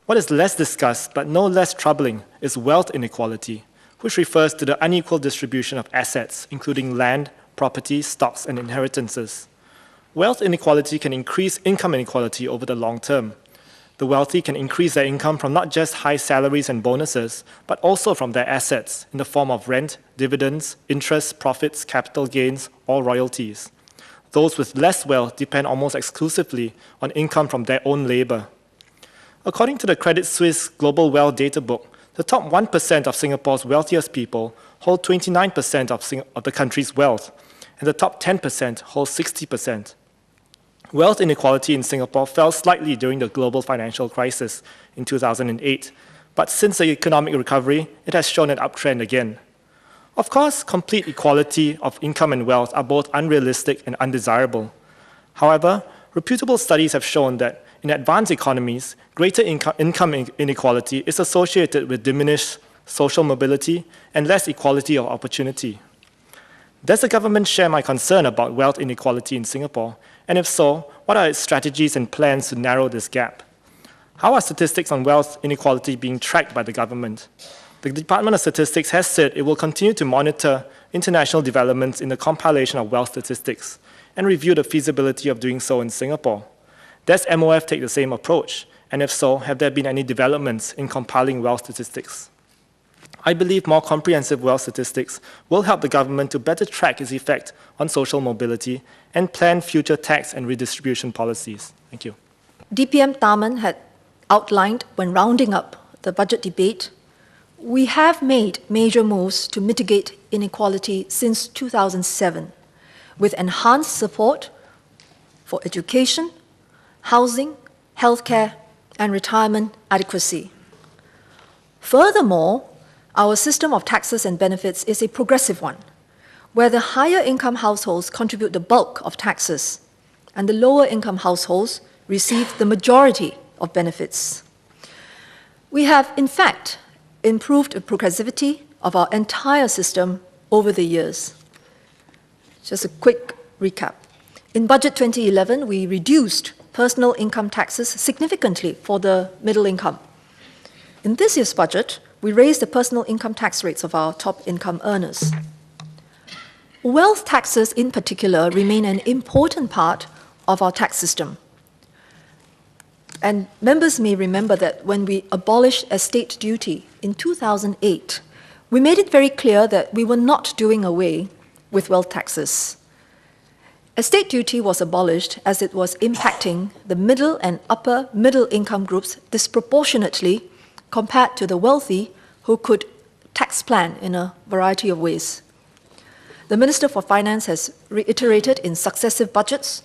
What is less discussed, but no less troubling, is wealth inequality, which refers to the unequal distribution of assets, including land, property, stocks, and inheritances. Wealth inequality can increase income inequality over the long term. The wealthy can increase their income from not just high salaries and bonuses, but also from their assets in the form of rent, dividends, interest, profits, capital gains, or royalties. Those with less wealth depend almost exclusively on income from their own labor. According to the Credit Suisse Global Wealth Data Book, the top 1% of Singapore's wealthiest people hold 29% of the country's wealth, and the top 10% hold 60%. Wealth inequality in Singapore fell slightly during the global financial crisis in 2008, but since the economic recovery, it has shown an uptrend again. Of course, complete equality of income and wealth are both unrealistic and undesirable. However, reputable studies have shown that in advanced economies, greater income inequality is associated with diminished social mobility and less equality of opportunity. Does the government share my concern about wealth inequality in Singapore? And if so, what are its strategies and plans to narrow this gap? How are statistics on wealth inequality being tracked by the government? The Department of Statistics has said it will continue to monitor international developments in the compilation of wealth statistics and review the feasibility of doing so in Singapore. Does MOF take the same approach? And if so, have there been any developments in compiling wealth statistics? I believe more comprehensive wealth statistics will help the government to better track its effect on social mobility and plan future tax and redistribution policies. Thank you. DPM Tharman had outlined when rounding up the budget debate, we have made major moves to mitigate inequality since 2007, with enhanced support for education, housing, healthcare, and retirement adequacy. Furthermore, our system of taxes and benefits is a progressive one, where the higher income households contribute the bulk of taxes, and the lower income households receive the majority of benefits. We have, in fact, improved the progressivity of our entire system over the years. Just a quick recap. In Budget 2011, we reduced personal income taxes significantly for the middle income. In this year's budget, we raised the personal income tax rates of our top income earners. Wealth taxes, in particular, remain an important part of our tax system. And members may remember that when we abolished estate duty in 2008, we made it very clear that we were not doing away with wealth taxes. Estate duty was abolished as it was impacting the middle and upper middle income groups disproportionately compared to the wealthy who could tax plan in a variety of ways. The Minister for Finance has reiterated in successive budgets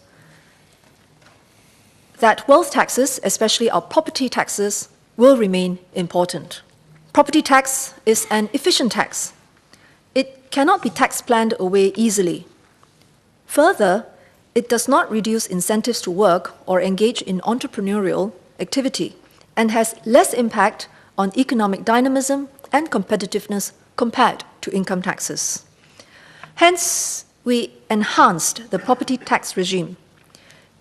that wealth taxes, especially our property taxes, will remain important. Property tax is an efficient tax. It cannot be tax planned away easily. Further, it does not reduce incentives to work or engage in entrepreneurial activity and has less impact on economic dynamism and competitiveness compared to income taxes. Hence, we enhanced the property tax regime.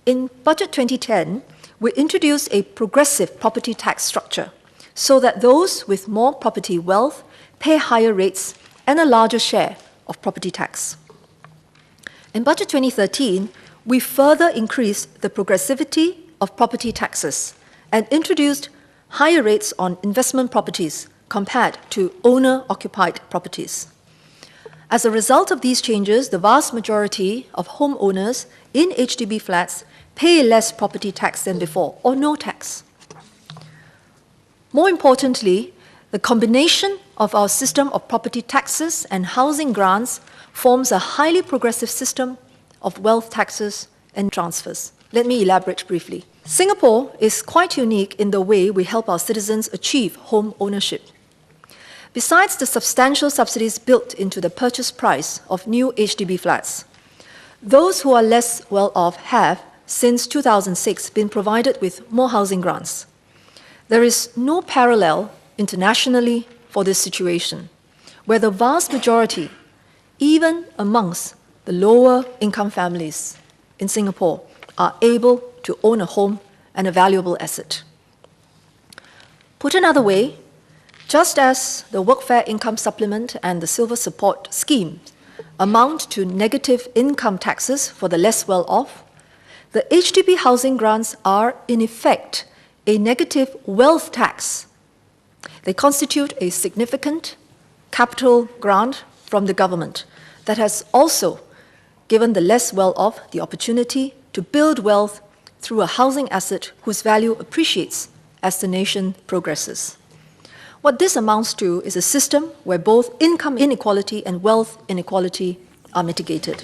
In Budget 2010, we introduced a progressive property tax structure so that those with more property wealth pay higher rates and a larger share of property tax. In Budget 2013, we further increased the progressivity of property taxes and introduced higher rates on investment properties compared to owner-occupied properties. As a result of these changes, the vast majority of homeowners in HDB flats pay less property tax than before, or no tax. More importantly, the combination of our system of property taxes and housing grants forms a highly progressive system of wealth taxes and transfers. Let me elaborate briefly. Singapore is quite unique in the way we help our citizens achieve home ownership. Besides the substantial subsidies built into the purchase price of new HDB flats, those who are less well off have, since 2006, been provided with more housing grants. There is no parallel internationally for this situation, where the vast majority, even amongst the lower income families in Singapore, are able to own a home and a valuable asset. Put another way, just as the Workfare Income Supplement and the Silver Support Scheme amount to negative income taxes for the less well-off, the HDB housing grants are, in effect, a negative wealth tax. They constitute a significant capital grant from the government that has also given the less well-off the opportunity to build wealth through a housing asset whose value appreciates as the nation progresses. What this amounts to is a system where both income inequality and wealth inequality are mitigated.